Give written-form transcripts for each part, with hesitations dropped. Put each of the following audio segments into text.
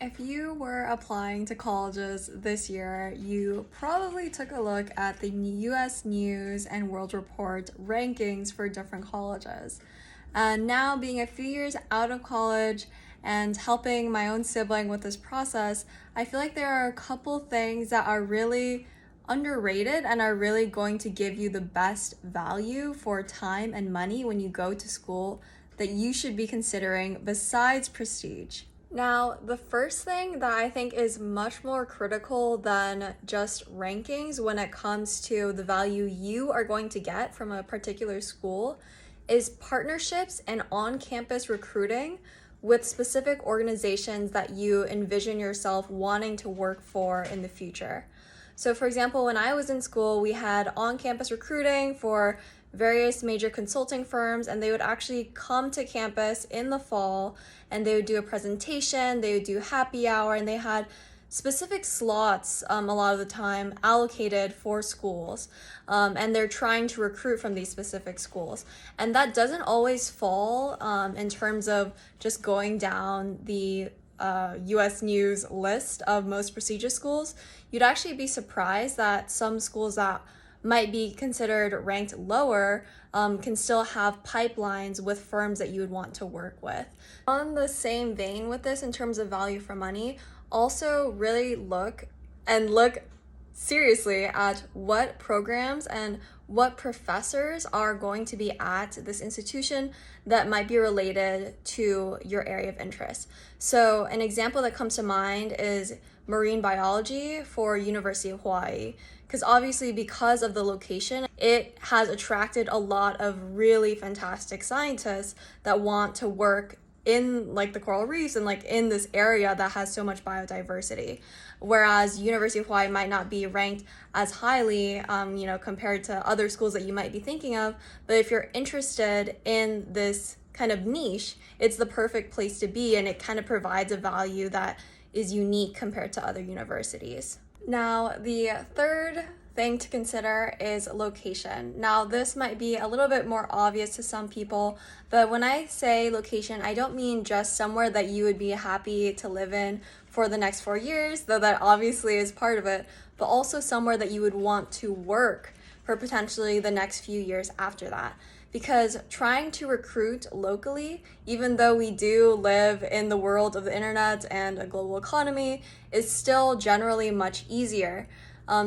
If you were applying to colleges this year, you probably took a look at the US News and World Report rankings for different colleges. And now, being a few years out of college and helping my own sibling with this process, I feel like there are a couple things that are really underrated and are really going to give you the best value for time and money when you go to school that you should be considering besides prestige. Now, the first thing that I think is much more critical than just rankings when it comes to the value you are going to get from a particular school is partnerships and on-campus recruiting with specific organizations that you envision yourself wanting to work for in the future. So for example, when I was in school, we had on-campus recruiting for various major consulting firms, and they would actually come to campus in the fall and they would do a presentation, they would do happy hour, and they had specific slots a lot of the time allocated for schools, and they're trying to recruit from these specific schools. And that doesn't always fall in terms of just going down the US News list of most prestigious schools. You'd actually be surprised that some schools that might be considered ranked lower can still have pipelines with firms that you would want to work with. On the same vein with this, in terms of value for money, also really look seriously at what programs and what professors are going to be at this institution that might be related to your area of interest. So an example that comes to mind is marine biology for University of Hawaii, because obviously because of the location, it has attracted a lot of really fantastic scientists that want to work in like the coral reefs and like in this area that has so much biodiversity, whereas University of Hawaii might not be ranked as highly compared to other schools that you might be thinking of. But if you're interested in this kind of niche, it's the perfect place to be, and it kind of provides a value that is unique compared to other universities. Now, the third thing to consider is location. Now, this might be a little bit more obvious to some people, but when I say location, I don't mean just somewhere that you would be happy to live in for the next 4 years, though that obviously is part of it, but also somewhere that you would want to work for potentially the next few years after that. Because trying to recruit locally, even though we do live in the world of the internet and a global economy, is still generally much easier.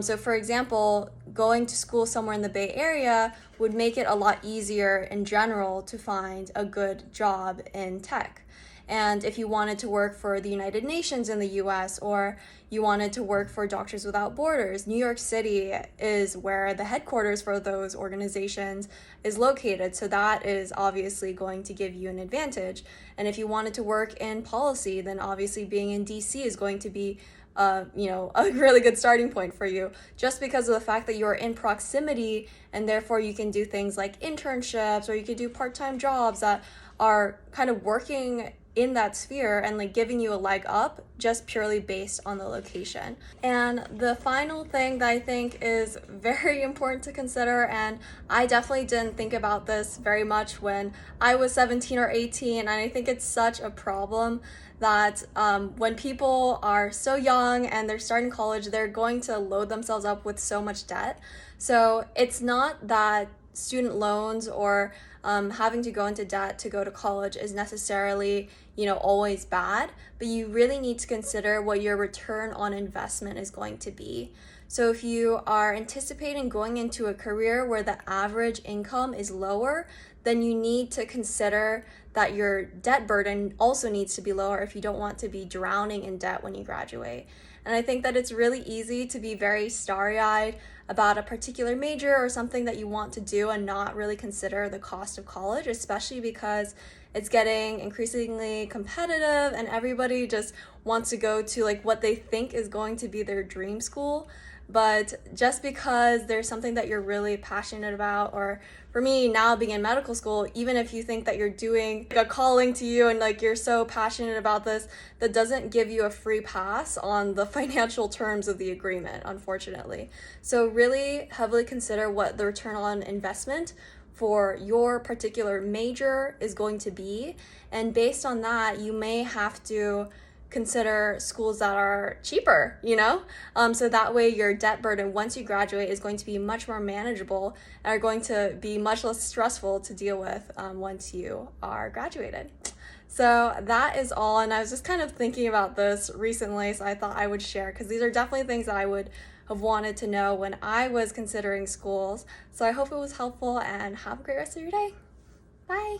So for example, going to school somewhere in the Bay Area would make it a lot easier in general to find a good job in tech. And if you wanted to work for the United Nations in the US, or you wanted to work for Doctors Without Borders, New York City is where the headquarters for those organizations is located. So that is obviously going to give you an advantage. And if you wanted to work in policy, then obviously being in DC is going to be a really good starting point for you, just because of the fact that you're in proximity, and therefore you can do things like internships, or you could do part-time jobs that are kind of working in that sphere and like giving you a leg up just purely based on the location. And the final thing that I think is very important to consider, and I definitely didn't think about this very much when I was 17 or 18, and I think it's such a problem that when people are so young and they're starting college, they're going to load themselves up with so much debt. So it's not that student loans or having to go into debt to go to college is necessarily, always bad, but you really need to consider what your return on investment is going to be. So if you are anticipating going into a career where the average income is lower, then you need to consider that your debt burden also needs to be lower if you don't want to be drowning in debt when you graduate. And I think that it's really easy to be very starry-eyed about a particular major or something that you want to do and not really consider the cost of college, especially because it's getting increasingly competitive and everybody just wants to go to like what they think is going to be their dream school. But just because there's something that you're really passionate about, or for me now being in medical school, even if you think that you're doing a calling to you and like you're so passionate about this, that doesn't give you a free pass on the financial terms of the agreement, unfortunately. So really heavily consider what the return on investment for your particular major is going to be, and based on that, you may have to consider schools that are cheaper, so that way your debt burden once you graduate is going to be much more manageable and are going to be much less stressful to deal with once you are graduated. So that is all, and I was just kind of thinking about this recently, so I thought I would share because these are definitely things that I would have wanted to know when I was considering schools. So I hope it was helpful, and have a great rest of your day. Bye.